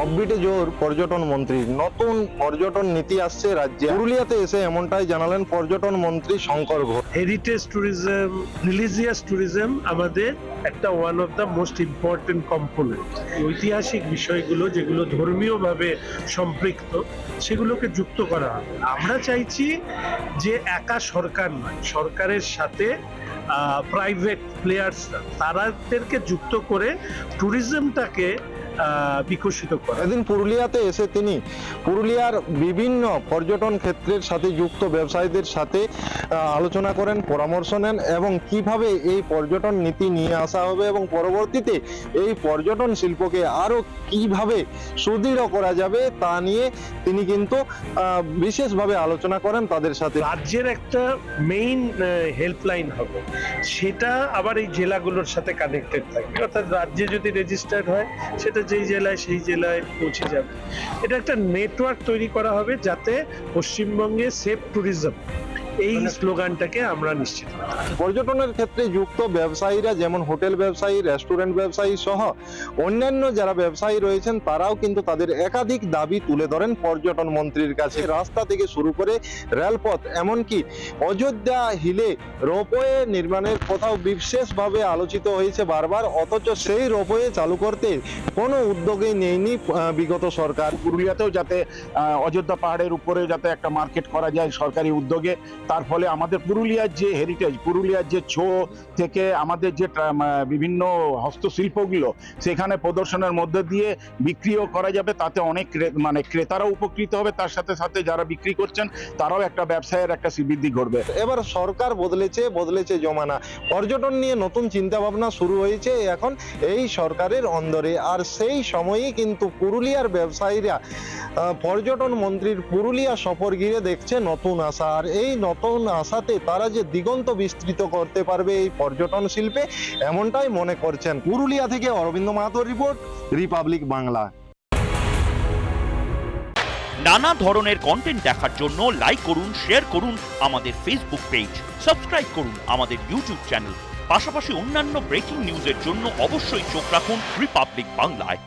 অফবিটে জোর পর্যটন মন্ত্রী, নতুন পর্যটন নীতি আসছে রাজ্যে। পুরুলিয়াতে এসে এমনটাই জানালেন পর্যটন মন্ত্রী Shankar Ghosh. Heritage tourism, religious tourism আমাদের একটা one of the most important component. ঐতিহাসিক বিষয়গুলো যেগুলো ধর্মীয়ভাবে সম্পৃক্ত সেগুলোকে যুক্ত করা হবে। আমরা চাইছি যে একা সরকার নয়, সরকারের সাথে প্রাইভেট প্লেয়ার্সরা তাদেরকে যুক্ত করে ট্যুরিজমটাকে বিকশিত করা। এদিন পুরুলিয়াতে এসে তিনি পুরুলিয়ার বিভিন্ন পর্যটন ক্ষেত্রের সাথে যুক্ত ব্যবসায়ীদের সাথে আলোচনা করেন, পরামর্শ নেন এবং কিভাবে এই পর্যটন নীতি নিয়ে আসা হবে এবং পরবর্তীতে এই পর্যটন শিল্পকে আরো কিভাবে সুদৃঢ় করা যাবে তা নিয়ে তিনি কিন্তু বিশেষভাবে আলোচনা করেন তাদের সাথে। রাজ্যের একটা মেইন হেল্পলাইন হবে, সেটা আবার এই জেলাগুলোর সাথে কানেক্টেড থাকবে। অর্থাৎ রাজ্যে যদি রেজিস্টার্ড হয় সেটা যেই জেলায় সেই জেলায় পৌঁছে যাবে। এটা একটা নেটওয়ার্ক তৈরি করা হবে যাতে পশ্চিমবঙ্গে সেফ ট্যুরিজম এই স্লোগানটাকে আমরা নিশ্চিত করব। পর্যটনের ক্ষেত্রে যুক্ত ব্যবসায়ীরা যেমন হোটেল ব্যবসায়ী, রেস্টুরেন্ট ব্যবসায়ী সহ অন্যান্য যারা ব্যবসায়ী রয়েছেন তারাও কিন্তু তাদের একাধিক দাবি তুলে ধরেন পর্যটন মন্ত্রীর কাছে। রাস্তা থেকে শুরু করে রেলপথ, এমনকি অযোধ্যা হিলে রোপওয়ে নির্মাণের কথাও বিশেষভাবে আলোচিত হয়েছে বারবার, অথচ সেই রোপওয়ে চালু করতে কোনো উদ্যোগই নেয়নি বিগত সরকার। পুরুলিয়াতেও যাতে অযোধ্যা পাহাড়ের উপরে যাতে একটা মার্কেট করা যায় সরকারি উদ্যোগে, তার ফলে আমাদের পুরুলিয়ার যে হেরিটেজ, পুরুলিয়ার যে ছৌ থেকে আমাদের যে বিভিন্ন হস্তশিল্পগুলো সেখানে প্রদর্শনের মধ্যে দিয়ে বিক্রিও করা যাবে, তাতে অনেক ক্রেতারাও উপকৃত হবে, তার সাথে সাথে যারা বিক্রি করছেন তারাও একটা ব্যবসায়ের একটা শ্রীবৃদ্ধি ঘটবে। এবার সরকার বদলেছে জমানা, পর্যটন নিয়ে নতুন চিন্তা ভাবনা শুরু হয়েছে এখন এই সরকারের অন্দরে। আর সেই সময়ই কিন্তু পুরুলিয়ার ব্যবসায়ীরা পর্যটন মন্ত্রীর পুরুলিয়া সফর ঘিরে দেখছে নতুন আশা। আর এই নতুন আশাতে তারা যে দিগন্ত বিস্তৃত করতে পারবে এই পর্যটন শিল্পে, এমনটাই মনে করছেন। পুরুলিয়া থেকে অরবিন্দ মাহাতোর রিপোর্ট, রিপাবলিক বাংলা। নানা ধরনের কন্টেন্ট দেখার জন্য লাইক করুন, শেয়ার করুন আমাদের ফেসবুক পেজ, সাবস্ক্রাইব করুন আমাদের ইউটিউব চ্যানেল। পাশাপাশি অন্যান্য ব্রেকিং নিউজের জন্য অবশ্যই চোখ রাখুন রিপাবলিক বাংলায়।